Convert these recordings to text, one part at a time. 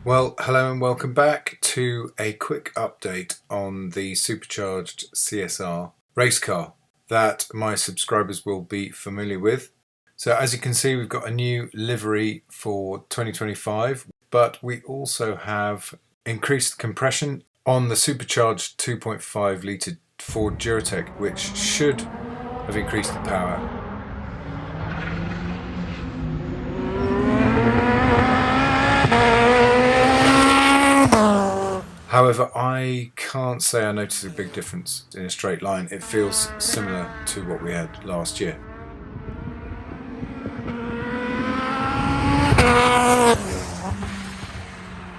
Well, hello and welcome back to a quick update on the supercharged CSR race car that my subscribers will be familiar with. So as you can see, we've got a new livery for 2025, but we also have increased compression on the supercharged 2.5 litre Ford Duratec, which should have increased the power. However, I can't say I noticed a big difference in a straight line. It feels similar to what we had last year.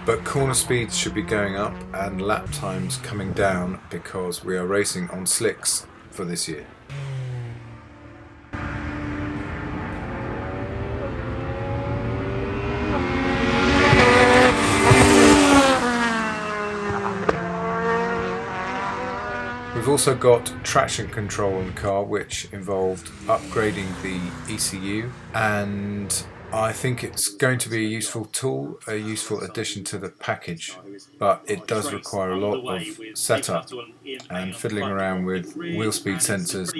But corner speeds should be going up and lap times coming down because we are racing on slicks for this year. We've also got traction control on the car, which involved upgrading the ECU, and I think it's going to be a useful tool, a useful addition to the package, but it does require a lot of setup and fiddling around with wheel speed sensors.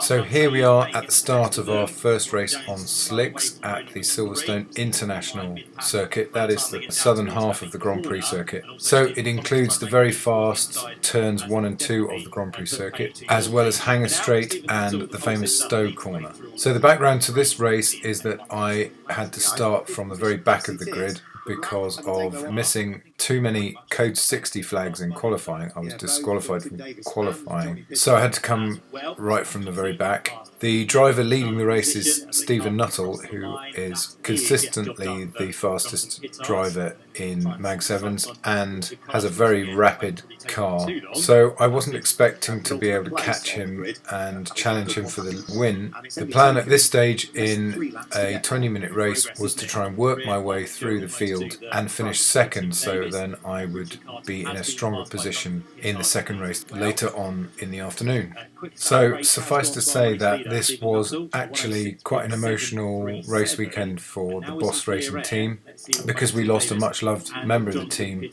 So here we are at the start of our first race on slicks at the Silverstone International Circuit. That is the southern half of the Grand Prix circuit. So it includes the very fast turns 1 and 2 of the Grand Prix circuit, as well as Hanger Straight and the famous Stowe corner. So the background to this race is that I had to start from the very back of the grid because of missing too many code 60 flags in qualifying. I was disqualified from qualifying, so I had to come right from the very back. The driver leading the race is Stephen Nuttall, who is consistently the fastest driver in Mag 7s and has a very rapid car. So I wasn't expecting to be able to catch him and challenge him for the win. The plan at this stage in a 20-minute race was to try and work my way through the field and finish second, so then I would be in a stronger position in the second race later on in the afternoon. So suffice to say that this was actually quite an emotional race weekend for the Boss Racing team, because we lost a much loved member of the team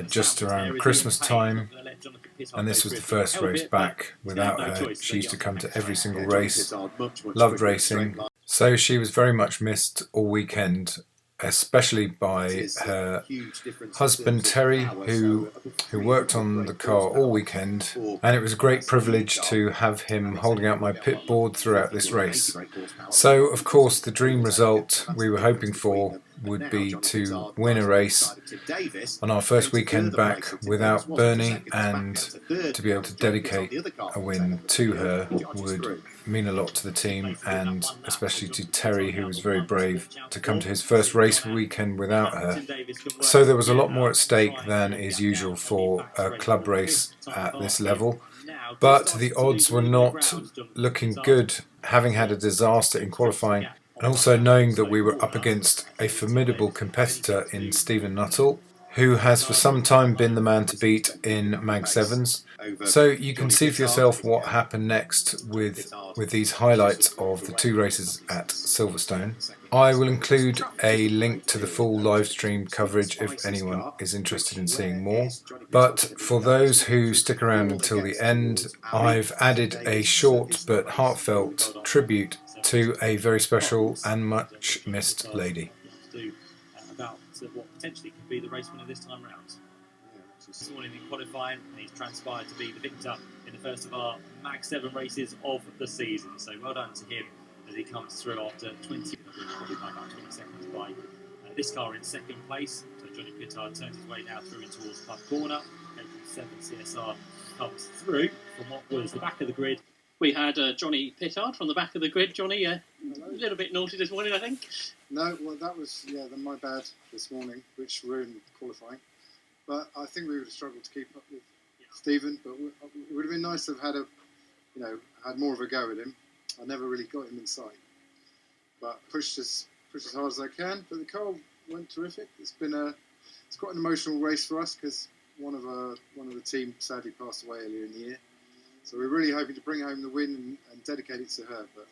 just around Christmas time, and this was the first race back without her. She used to come to every single race, loved racing, so she was very much missed all weekend, especially by her husband Terry, who worked on the car all weekend, and it was a great privilege to have him holding out my pit board throughout this race. So of course the dream result we were hoping for would be to win a race on our first weekend back without Bernie, and to be able to dedicate a win to her would mean a lot to the team, and especially to Terry, who was very brave to come to his first race weekend without her. So there was a lot more at stake than is usual for a club race at this level, but the odds were not looking good, having had a disaster in qualifying, and also knowing that we were up against a formidable competitor in Stephen Nuttall, who has for some time been the man to beat in Mag 7s. So you can see for yourself what happened next with these highlights of the two races at Silverstone. I will include a link to the full live stream coverage if anyone is interested in seeing more. But for those who stick around until the end, I've added a short but heartfelt tribute to a very special and much missed lady. About what potentially could be the race winner this time round. This morning in qualifying, he's transpired to be the victor in the first of our Mag 7 races of the season. So well done to him as he comes through after 20, probably by about 20 seconds by this car in second place. So Johnny Pittard turns his way now through in towards Club Corner. Caterham 7 CSR comes through from what was the back of the grid. We had Johnny Pittard from the back of the grid. Johnny, a little bit naughty this morning, I think. No, well, that was my bad this morning, which ruined qualifying. But I think we would have struggled to keep up with Stephen. But it would have been nice to have had more of a go at him. I never really got him inside, but pushed as hard as I can. But the car went terrific. It's quite an emotional race for us because one of the team sadly passed away earlier in the year. So we're really hoping to bring home the win and dedicate it to her. But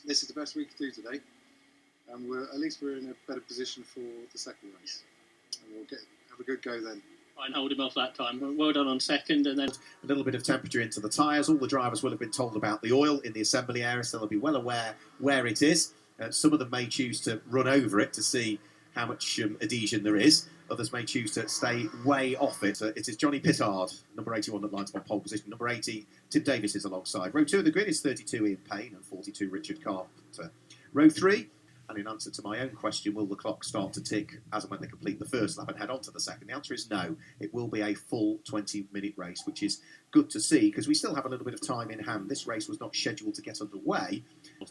this is the best we could do today. and at least we're in a better position for the second race, and we'll have a good go then. Try and hold him off that time. Well done on second, and then A little bit of temperature into the tyres. All the drivers will have been told about the oil in the assembly area, so they'll be well aware where it is. Some of them may choose to run over it to see how much adhesion there is. Others may choose to stay way off it. It is Johnny Pittard, number 81, that lines up on pole position. Number 80, Tim Davis is alongside. Row 2 of the grid is 32, Ian Payne, and 42, Richard Carpenter. Row 3, and in answer to my own question, will the clock start to tick as and when they complete the first lap and head on to the second? The answer is no. It will be a full 20-minute race, which is good to see because we still have a little bit of time in hand. This race was not scheduled to get underway.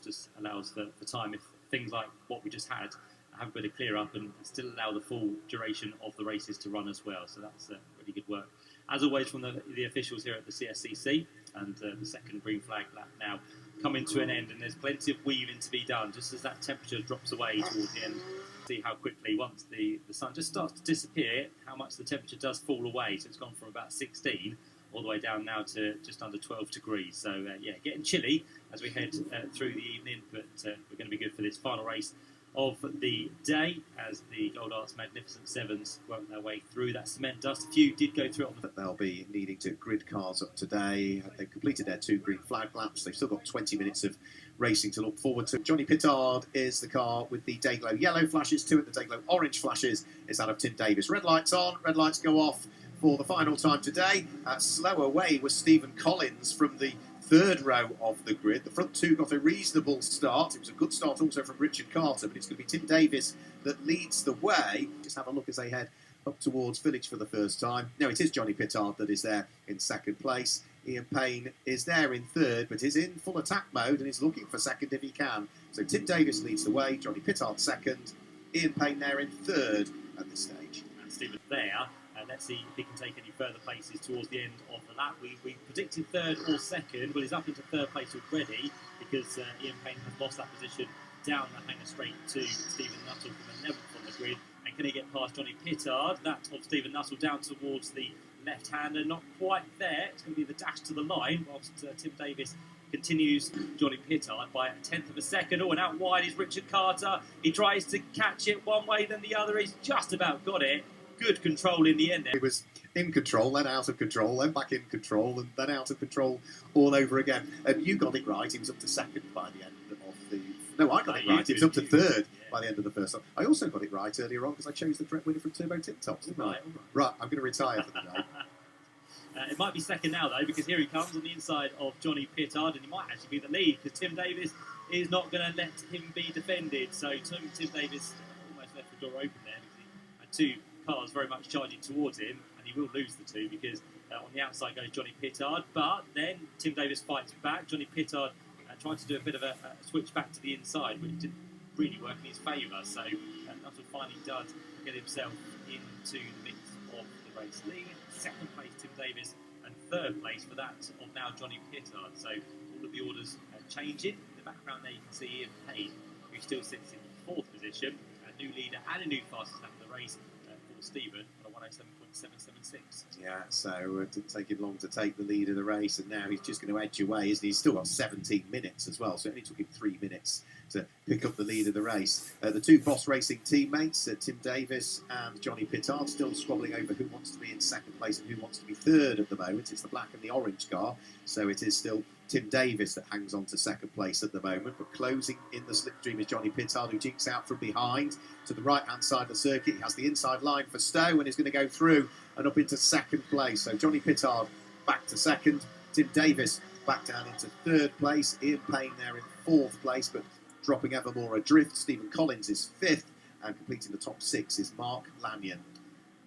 Just allows for time if things like what we just had have a bit of clear up and still allow the full duration of the races to run as well. So that's really good work. As always from the officials here at the CSCC, and the second green flag lap now coming to an end, and there's plenty of weaving to be done just as that temperature drops away towards the end. See how quickly, once the sun just starts to disappear, how much the temperature does fall away. So it's gone from about 16 all the way down now to just under 12 degrees. So yeah, getting chilly as we head through the evening, but we're going to be good for this final race of the day as the Gold Arts Magnificent Sevens work their way through that cement dust. A few did go through it on the... They'll be needing to grid cars up today. They've completed their 2 green flag laps. They've still got 20 minutes of racing to look forward to. Johnny Pittard is the car with the Dayglow yellow flashes. 2 at the Dayglow orange flashes is that of Tim Davis. Red lights on, red lights go off for the final time today. Slow away was Stephen Collins from the third row of the grid. The front 2 got a reasonable start. It was a good start also from Richard Carter, but it's going to be Tim Davis that leads the way. Just have a look as they head up towards Village for the first time. No, it is Johnny Pittard that is there in second place. Ian Payne is there in third, but is in full attack mode and is looking for second if he can. So Tim Davis leads the way, Johnny Pittard second, Ian Payne there in third at this stage. And Stephen there. Let's see if he can take any further places towards the end of the lap. We predicted third or second. Well, he's up into third place already because Ian Payne has lost that position down the hanger straight to Stephen Nuttall from 11th on the grid. And can he get past Johnny Pittard? That of Stephen Nuttall down towards the left-hander. Not quite there. It's going to be the dash to the line whilst Tim Davis continues Johnny Pittard by 1/10 of a second. Oh, and out wide is Richard Carter. He tries to catch it one way, then the other. He's just about got it. Good control in the end there. He was in control, then out of control, then back in control, and then out of control all over again. And you got it right. He was up to second by the end of the... No, I got it right. He was up to third by the end of the first time. I also got it right earlier on because I chose the correct winner from Turbo Tip Tops, didn't I? Right, I'm going to retire for the day. It might be second now, though, because here he comes on the inside of Johnny Pittard, and he might actually be the lead because Tim Davis is not going to let him be defended. So Tim Davis almost left the door open there because he had 2 cars very much charging towards him, and he will lose the 2 because on the outside goes Johnny Pittard, but then Tim Davis fights back. Johnny Pittard tried to do a bit of a switch back to the inside, which didn't really work in his favour, so Nuttall finally does get himself into the mix of the race lead. Second place Tim Davis, and third place for that of now Johnny Pittard. So all of the orders changing. In the background there you can see Ian Payne, who still sits in 4th position, a new leader and a new fastest lap of the race. Stephen on a 107.776. Yeah, so it didn't take him long to take the lead of the race, and now he's just going to edge away, isn't he? He's still got 17 minutes as well, so it only took him 3 minutes to pick up the lead of the race. The 2 Boss Racing teammates, Tim Davis and Johnny Pittard, still squabbling over who wants to be in second place and who wants to be third at the moment. It's the black and the orange car, so it is still Tim Davis that hangs on to second place at the moment, but closing in the slipstream is Johnny Pittard, who jinks out from behind to the right-hand side of the circuit. He has the inside line for Stowe and is going to go through and up into second place. So Johnny Pittard back to second, Tim Davis back down into third place, Ian Payne there in 4th place, but dropping ever more adrift. Stephen Collins is 5th, and completing the top 6 is Mark Lanyon.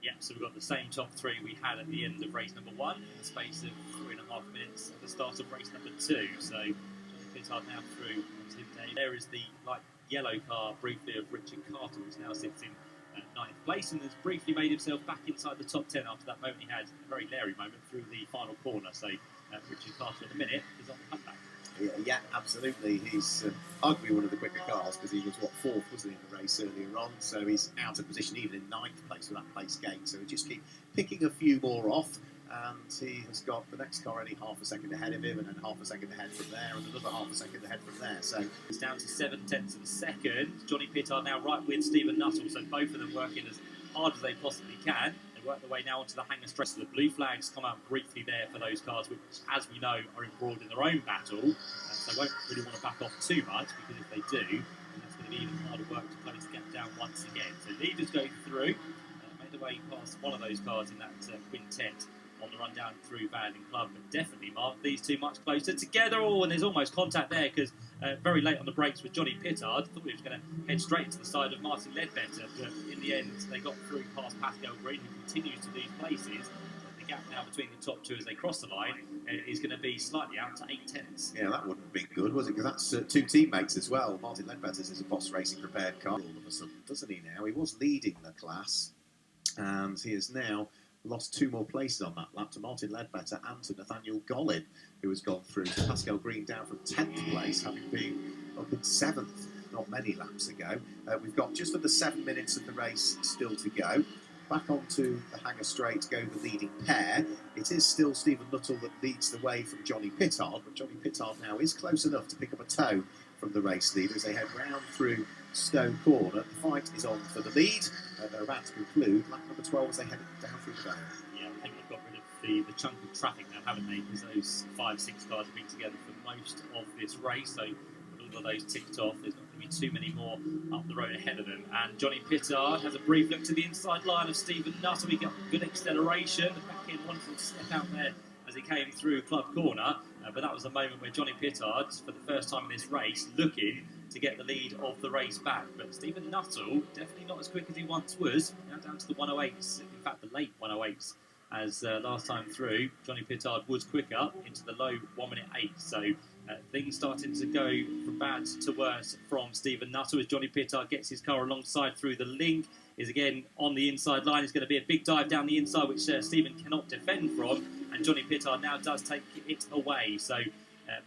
Yeah, so we've got the same top 3 we had at the end of race number 1 in the space of 3.5 minutes at the start of race number 2. So Johnny Pittard now through Tim Davis. There is the light yellow car briefly of Richard Carter, who now sits in 9th place and has briefly made himself back inside the top 10 after that moment he had, a very Larry moment through the final corner. So Richard Carter at the minute is on the comeback. Yeah, absolutely. He's arguably one of the quicker cars because he was, 4th, wasn't he, in the race earlier on. So he's out of position even in 9th place with that place gain. So we just keep picking a few more off. and he has got the next car only half a second ahead of him, and then half a second ahead from there, and another half a second ahead from there. So it's down to 7/10 of a second. Johnny Pittard now right with Stephen Nuttall, so both of them working as hard as they possibly can. They work their way now onto the hangar straight. So the blue flags come out briefly there for those cars, which, as we know, are embroiled in their own battle. So they won't really want to back off too much, because if they do, then that's going to be even harder work to close the gap down once again. So leaders go through, made their way past one of those cars in that quintet on the run down through Van and Club, but definitely mark these two much closer together. Oh, and there's almost contact there, because very late on the brakes with Johnny Pittard. Thought he was going to head straight into the side of Martin Ledbetter, but in the end they got through past Pascal Green, who continues to lose places. The gap now between the top two as they cross the line is going to be slightly out to 8/10. yeah, that wouldn't have been good, was it? Because that's two teammates as well. Martin Ledbetter's is a Boss Racing prepared car all of a sudden, doesn't he now? He was leading the class, and he has now lost 2 more places on that lap to Martin Ledbetter and to Nathaniel Gollin, who has gone through. So Pascal Green down from 10th place, having been up in 7th not many laps ago. We've got just under 7 minutes of the race still to go. Back onto the hangar straight go the leading pair. It is still Stephen Nuttall that leads the way from Johnny Pittard, but Johnny Pittard now is close enough to pick up a toe from the race leader as they head round through Stone Corner. The fight is on for the lead. They're about to conclude lap number 12 as they head down through the valley. Yeah, I think they've got rid of the chunk of traffic now, haven't they? Because those 5-6 cars have been together for most of this race, so with all of those ticked off, there's not going to be too many more up the road ahead of them. And Johnny Pittard has a brief look to the inside line of Stephen Nuttall. He got good acceleration. The back end wonderful step out there as he came through Club Corner, but that was the moment where Johnny Pittard, for the first time in this race, looking to get the lead of the race back. But Stephen Nuttall, definitely not as quick as he once was, now down to the 108s, in fact the late 108s, as last time through, Johnny Pittard was quicker into the low 1 minute 8. So things starting to go from bad to worse from Stephen Nuttall as Johnny Pittard gets his car alongside through the link, is again on the inside line. It's going to be a big dive down the inside, which Stephen cannot defend from, and Johnny Pittard now does take it away. So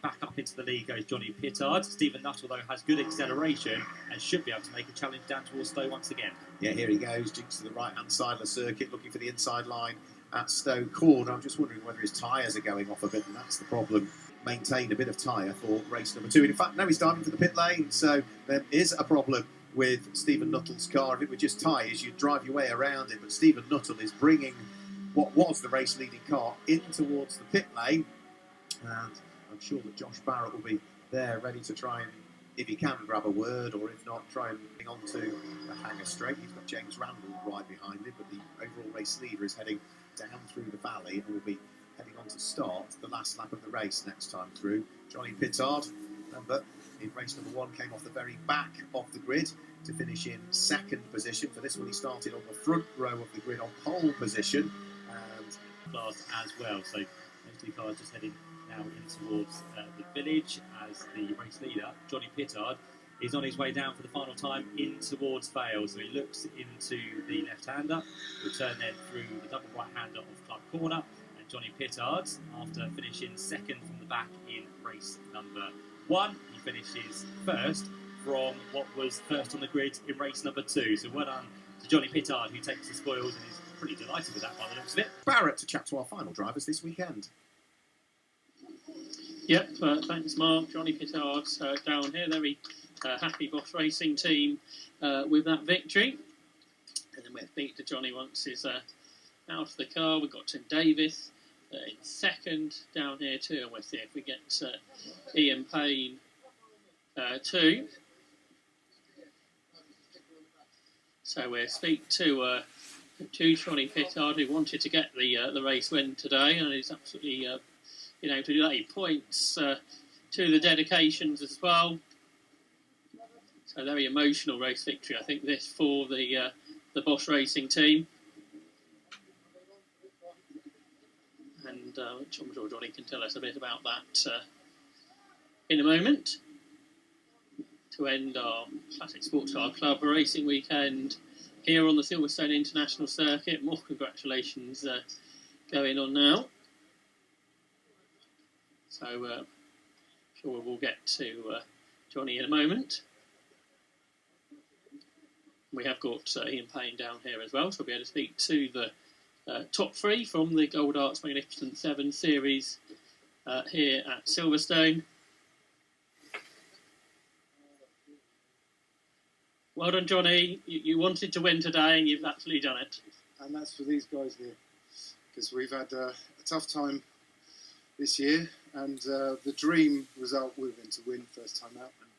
back up into the lead goes Johnny Pittard. Stephen Nuttall, though, has good acceleration and should be able to make a challenge down towards Stowe once again. Yeah, here he goes, jinks to the right-hand side of the circuit, looking for the inside line at Stowe Corner. I'm just wondering whether his tyres are going off a bit, and that's the problem. Maintain a bit of tyre for race number 2. And in fact, now he's diving for the pit lane, so there is a problem with Stephen Nuttall's car. If it were just tyres, you'd drive your way around it, but Stephen Nuttall is bringing what was the race-leading car in towards the pit lane, and I'm sure that Josh Barrett will be there ready to try and, if he can, grab a word, or if not, try and bring on to the hangar straight. He's got James Randall right behind him, but the overall race leader is heading down through the valley and will be heading on to start the last lap of the race next time through. Johnny Pittard, remember, in race number 1, came off the very back of the grid to finish in 2nd position. For this one, he started on the front row of the grid on pole position. And class as well. So those 2 cars just heading now in towards the village as the race leader, Johnny Pittard, is on his way down for the final time in towards Vale. So he looks into the left-hander, will turn then through the double right-hander of Club Corner, and Johnny Pittard, after finishing 2nd from the back in race number 1, he finishes 1st from what was 1st on the grid in race number 2. So well done to Johnny Pittard, who takes the spoils and is pretty delighted with that by the looks of it. Barrett to chat to our final drivers this weekend. Yep, thanks Mark. Johnny Pittard's down here. Very happy Boss Racing team with that victory. And then we'll speak to Johnny once he's out of the car. We've got Tim Davis in 2nd down here too. And we'll see if we get Ian Payne too. So we'll speak to Johnny Pittard, who wanted to get the race win today, and he's absolutely been able to do that. He points to the dedications as well. So very emotional race victory, I think, this for the Bosch Racing team. And I'm sure Johnny can tell us a bit about that in a moment. To end our Classic Sports Car Club racing weekend here on the Silverstone International Circuit. More congratulations going on now. So I'm sure we'll get to Johnny in a moment. We have got Ian Payne down here as well, so we'll be able to speak to the top three from the Gold Arts Magnificent 7 series here at Silverstone. Well done, Johnny. You wanted to win today and you've absolutely done it. And that's for these guys here, because we've had a tough time this year, and the dream result would have been to win first time out. And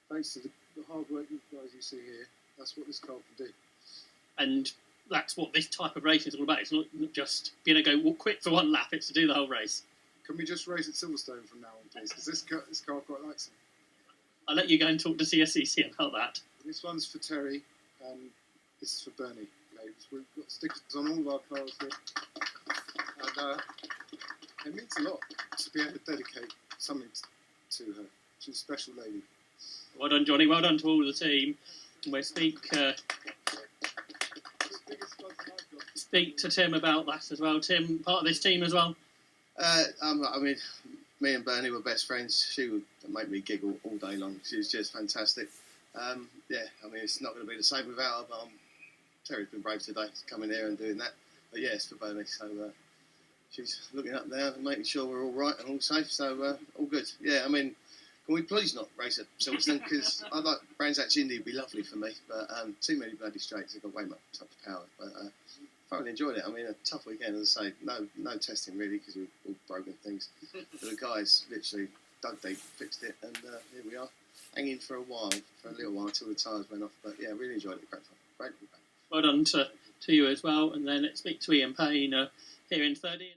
thanks to the hard work you guys you see here, that's what this car can do. And that's what this type of racing is all about. It's not just being able to go quick for one lap, it's to do the whole race. Can we just race at Silverstone from now on, please? Because this car quite likes it. I'll let you go and talk to CSCC about that. This one's for Terry, and this is for Bernie. We've got stickers on all of our cars here, and it means a lot to be able to dedicate something to her. She's a special lady. Well done, Johnny. Well done to all the team. We'll speak to Tim about that as well. Tim, part of this team as well? I mean, me and Bernie were best friends. She would make me giggle all day long. She was just fantastic. Yeah, I mean, it's not going to be the same without her, but Terry's been brave today, coming here and doing that. But yeah, it's for Bernie, so she's looking up there and making sure we're all right and all safe, so all good. Yeah, I mean, can we please not race at Silverstone? Because I like Brands Hatch Indy would be lovely for me, but too many bloody straights, they've got way much power. But thoroughly enjoyed it. I mean, a tough weekend, as I say, no testing really, because we've all broken things. But the guys literally dug deep, fixed it, and here we are, hanging for a little while, until the tyres went off. But yeah, really enjoyed it. Great fun. Great. Well done to you as well. And then let's speak to Ian Payne here in 30.